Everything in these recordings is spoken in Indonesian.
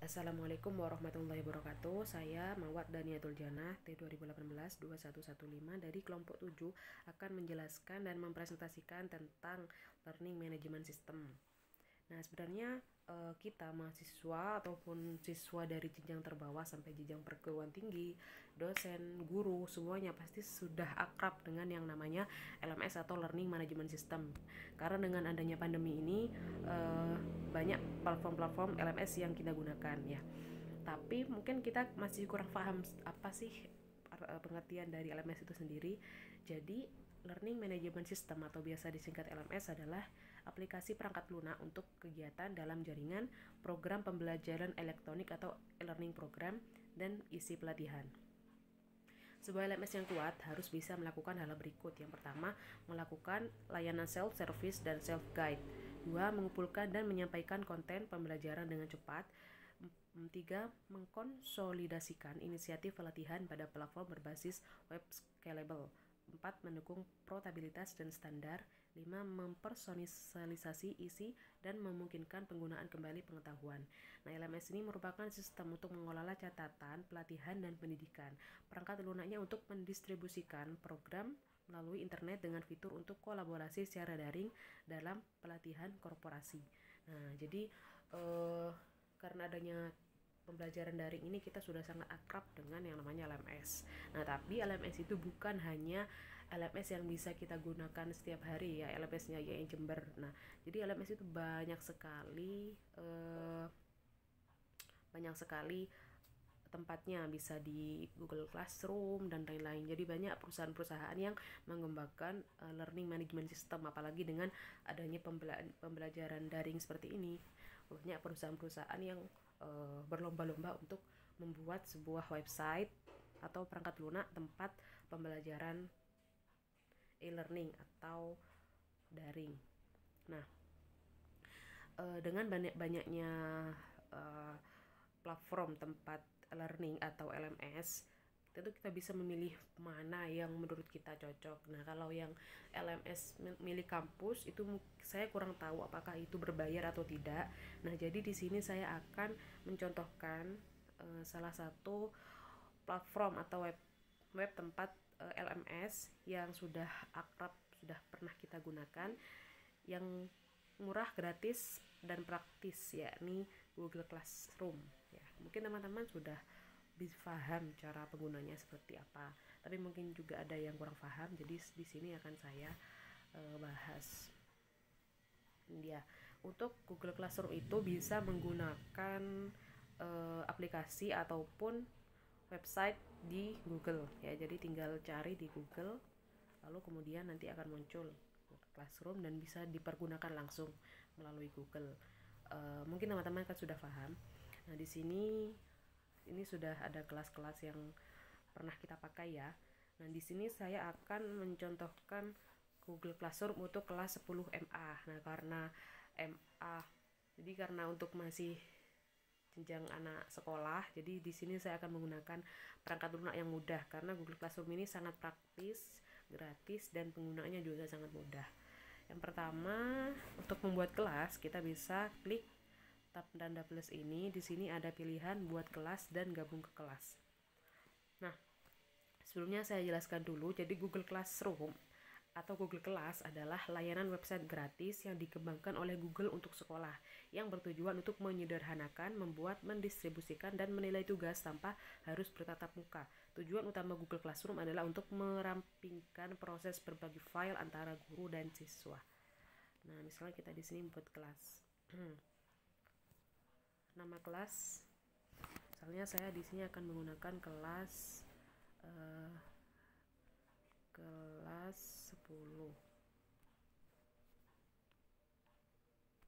Assalamualaikum warahmatullahi wabarakatuh. Saya Mawat Daniatul Janah T2018-2115 dari kelompok 7 akan menjelaskan dan mempresentasikan tentang Learning Management System. Nah, sebenarnya kita mahasiswa ataupun siswa dari jenjang terbawah sampai jenjang perguruan tinggi, dosen, guru, semuanya pasti sudah akrab dengan yang namanya LMS atau Learning Management System. Karena dengan adanya pandemi ini banyak platform-platform LMS yang kita gunakan ya. Tapi mungkin kita masih kurang paham apa sih pengertian dari LMS itu sendiri. Jadi Learning Management System atau biasa disingkat LMS adalah aplikasi perangkat lunak untuk kegiatan dalam jaringan, program pembelajaran elektronik atau e-learning program, dan isi pelatihan. Sebuah LMS yang kuat harus bisa melakukan hal berikut. Yang pertama, melakukan layanan self-service dan self-guide. 2. Mengumpulkan dan menyampaikan konten pembelajaran dengan cepat. 3. Mengkonsolidasikan inisiatif pelatihan pada platform berbasis web scalable. 4. Mendukung portabilitas dan standar. 5. Mempersonalisasi isi dan memungkinkan penggunaan kembali pengetahuan. Nah, LMS ini merupakan sistem untuk mengelola catatan, pelatihan, dan pendidikan. Perangkat lunaknya untuk mendistribusikan program melalui internet dengan fitur untuk kolaborasi secara daring dalam pelatihan korporasi. Nah, jadi karena adanya pembelajaran daring ini kita sudah sangat akrab dengan yang namanya LMS. Nah, tapi LMS itu bukan hanya LMS yang bisa kita gunakan setiap hari ya, LMS-nya ya yang Jember. Nah, jadi LMS itu banyak sekali tempatnya, bisa di Google Classroom dan lain-lain. Jadi banyak perusahaan-perusahaan yang mengembangkan learning management system, apalagi dengan adanya pembelajaran daring seperti ini. Banyak perusahaan-perusahaan yang berlomba-lomba untuk membuat sebuah website atau perangkat lunak tempat pembelajaran e-learning atau daring. Nah, dengan banyaknya platform tempat learning atau LMS, kita bisa memilih mana yang menurut kita cocok. Nah, kalau yang LMS milik kampus itu saya kurang tahu apakah itu berbayar atau tidak. Nah, jadi di sini saya akan mencontohkan salah satu platform atau web tempat LMS yang sudah akrab, sudah pernah kita gunakan, yang murah, gratis, dan praktis, yakni Google Classroom ya. Mungkin teman-teman sudah bisa paham cara penggunanya seperti apa, tapi mungkin juga ada yang kurang paham, jadi di sini akan saya bahas ya. Untuk Google Classroom itu bisa menggunakan aplikasi ataupun website di Google ya. Jadi tinggal cari di Google, lalu kemudian nanti akan muncul Classroom dan bisa dipergunakan langsung melalui Google. Mungkin teman-teman kan sudah paham. Nah, di sini ini sudah ada kelas-kelas yang pernah kita pakai ya. Nah, di sini saya akan mencontohkan Google Classroom untuk kelas 10 MA. Nah, karena MA, jadi karena untuk masih jenjang anak sekolah, jadi di sini saya akan menggunakan perangkat lunak yang mudah karena Google Classroom ini sangat praktis, gratis, dan penggunaannya juga sangat mudah. Yang pertama, untuk membuat kelas kita bisa klik tab tanda plus ini. Di sini ada pilihan buat kelas dan gabung ke kelas. Nah, sebelumnya saya jelaskan dulu. Jadi Google Classroom atau Google Class adalah layanan website gratis yang dikembangkan oleh Google untuk sekolah, yang bertujuan untuk menyederhanakan, membuat, mendistribusikan, dan menilai tugas tanpa harus bertatap muka. Tujuan utama Google Classroom adalah untuk merampingkan proses berbagi file antara guru dan siswa. Nah, misalnya kita di sini membuat kelas. Nama kelas, misalnya saya di sini akan menggunakan kelas 10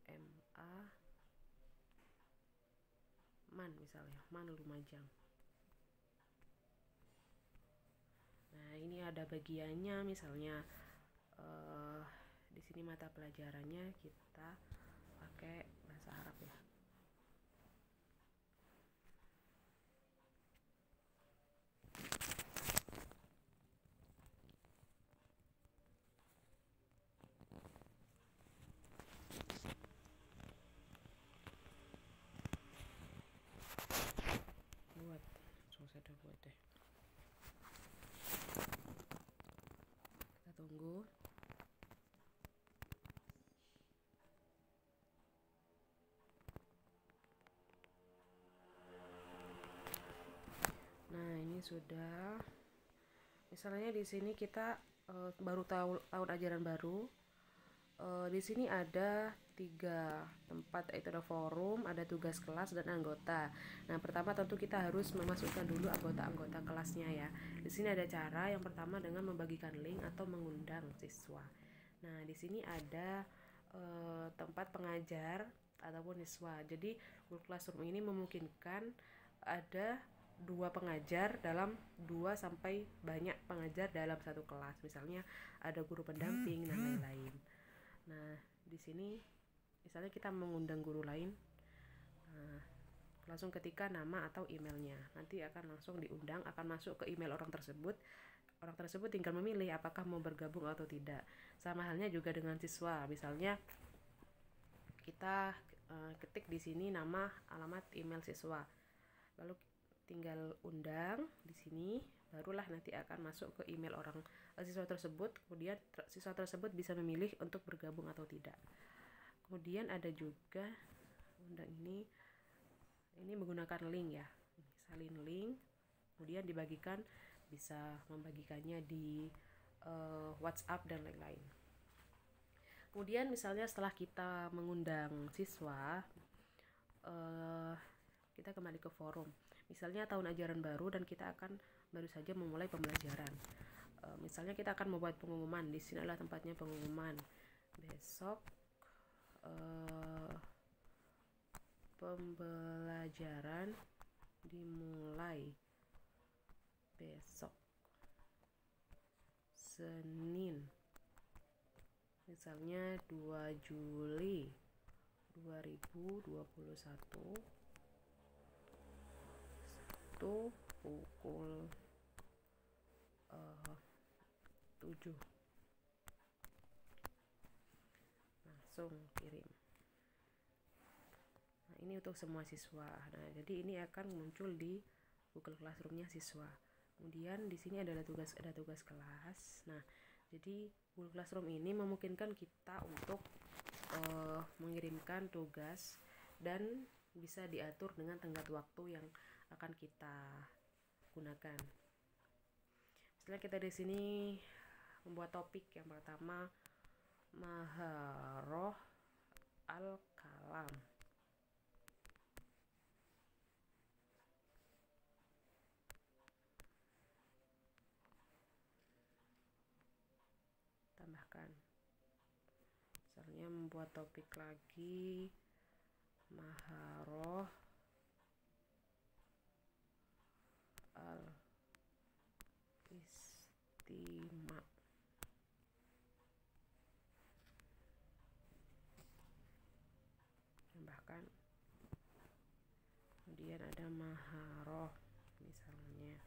MA MAN, misalnya MAN Lumajang. Nah, ini ada bagiannya, misalnya di sini mata pelajarannya kita pakai bahasa Arab ya. saya udah buat deh. Kita tunggu. Nah, ini sudah. Misalnya di sini kita baru tahun ajaran baru. Di sini ada 3 tempat, yaitu ada forum, ada tugas kelas, dan anggota. Nah, pertama tentu kita harus memasukkan dulu anggota-anggota kelasnya ya. Di sini ada cara yang pertama dengan membagikan link atau mengundang siswa. Nah, di sini ada tempat pengajar ataupun siswa. Jadi Google Classroom ini memungkinkan ada 2 pengajar dalam 2 sampai banyak pengajar dalam satu kelas. Misalnya ada guru pendamping dan lain-lain. Nah, di sini misalnya kita mengundang guru lain, langsung ketikkan nama atau emailnya. Nanti akan langsung diundang, akan masuk ke email orang tersebut. Orang tersebut tinggal memilih apakah mau bergabung atau tidak. Sama halnya juga dengan siswa. Misalnya kita ketik di sini nama, alamat, email siswa. Lalu tinggal undang di sini, barulah nanti akan masuk ke email orang siswa tersebut. Kemudian siswa tersebut bisa memilih untuk bergabung atau tidak. Kemudian ada juga undang ini menggunakan link ya, salin link, kemudian dibagikan, bisa membagikannya di WhatsApp dan lain-lain. Kemudian misalnya setelah kita mengundang siswa, kita kembali ke forum. Misalnya tahun ajaran baru dan kita akan baru saja memulai pembelajaran. Misalnya kita akan membuat pengumuman. Di sini adalah tempatnya pengumuman. Besok pembelajaran dimulai besok Senin, misalnya 2 Juli 2021 itu pukul 7. Langsung kirim. Nah, ini untuk semua siswa. Nah, jadi ini akan muncul di Google Classroom-nya siswa. Kemudian di sini ada tugas kelas. Nah, jadi Google Classroom ini memungkinkan kita untuk mengirimkan tugas dan bisa diatur dengan tenggat waktu yang akan kita gunakan. Setelah kita di sini membuat topik yang pertama, Maharoh Al-Kalam. Tambahkan. Misalnya membuat topik lagi, Maharoh Al-Istima. Tambahkan. Kemudian ada Maharoh misalnya.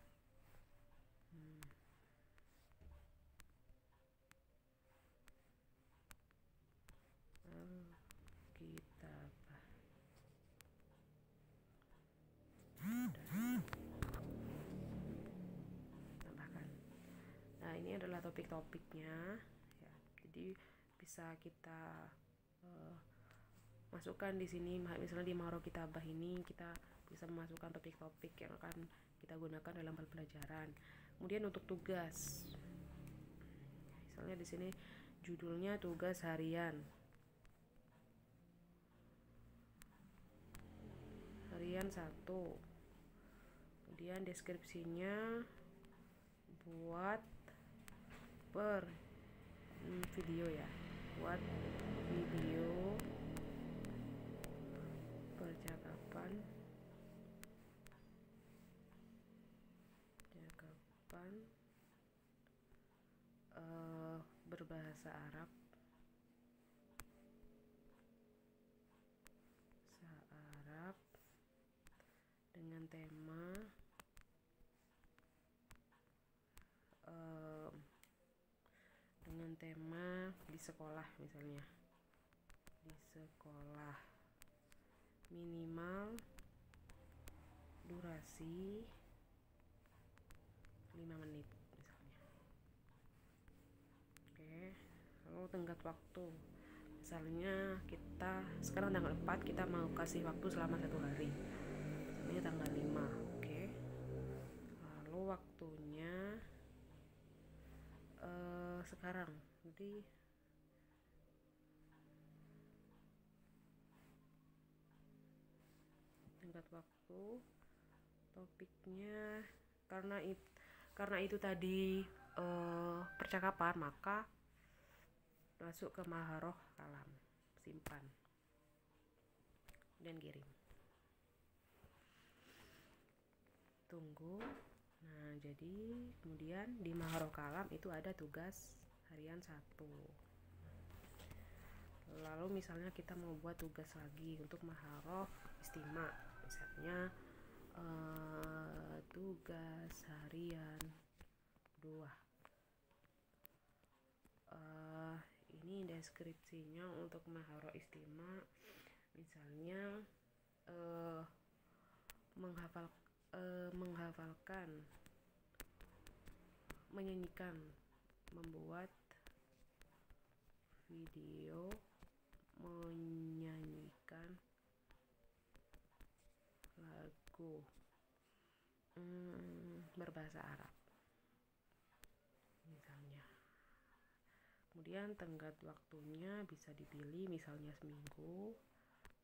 Alkitabah. Tambahkan. Nah, ini adalah topik-topiknya ya. Jadi bisa kita masukkan di sini. Misalnya di Maharoh Kitabah ini kita bisa memasukkan topik-topik yang akan kita gunakan dalam pembelajaran. Kemudian untuk tugas, misalnya di sini judulnya tugas harian 1. Kemudian deskripsinya buat per video ya, buat video percakapan berbahasa Arab dengan tema di sekolah, misalnya di sekolah, minimal durasi 5 menit misalnya. Oke, lalu tenggat waktu. Misalnya kita sekarang tanggal 4, kita mau kasih waktu selama 1 hari. Ini tanggal 5. Oke. Lalu waktunya sekarang. Jadi tenggat waktu, topiknya karena itu tadi percakapan, maka masuk ke Maharoh Kalam, simpan dan kirim. Tunggu. Nah, jadi kemudian di Maharoh Kalam itu ada tugas harian 1. Lalu misalnya kita mau buat tugas lagi untuk Maharoh Istima, misalnya tugas harian 2. Ini deskripsinya untuk Maharoh Istima, misalnya menghafalkan, menyanyikan, membuat video, menyanyikan lagu berbahasa Arab misalnya. Kemudian tenggat waktunya bisa dipilih, misalnya seminggu.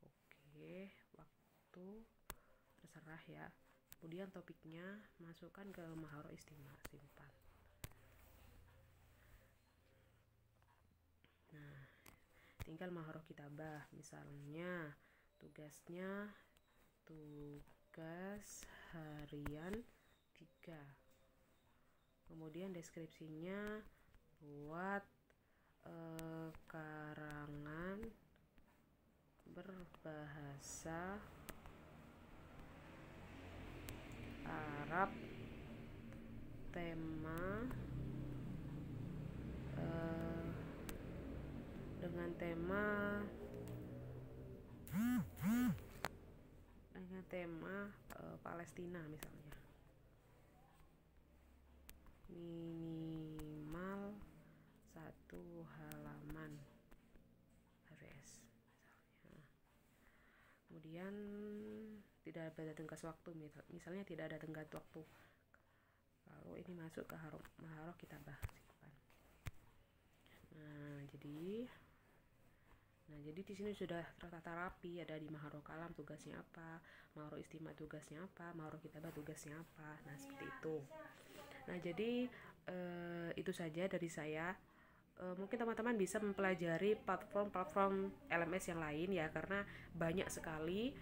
Oke, waktu terserah ya. Kemudian topiknya masukkan ke Maharoh Istima, simpan. Nah, tinggal Maharoh Kitabah, misalnya tugasnya tugas harian 3. Kemudian deskripsinya buat karangan berbahasa Arab, tema dengan tema Palestina misalnya, minimal 1 halaman HVS misalnya. Kemudian tidak ada tenggat waktu, misalnya tidak ada tenggat waktu. Lalu ini masuk ke Maharoh Kitabah, simpan. Nah, jadi di sini sudah tertata rapi, ada di Maharoh Kalam tugasnya apa, Maharoh Istima tugasnya apa, Maharoh Kitabah tugasnya apa. Nah, seperti itu. Nah, jadi itu saja dari saya. Mungkin teman-teman bisa mempelajari platform LMS yang lain ya, karena banyak sekali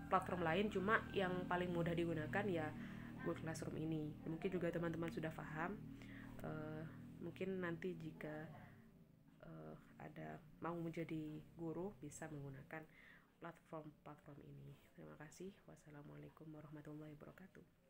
platform lain, cuma yang paling mudah digunakan ya Google Classroom ini. Mungkin juga teman-teman sudah paham. Mungkin nanti jika ada mau menjadi guru bisa menggunakan platform ini. Terima kasih. Wassalamualaikum warahmatullahi wabarakatuh.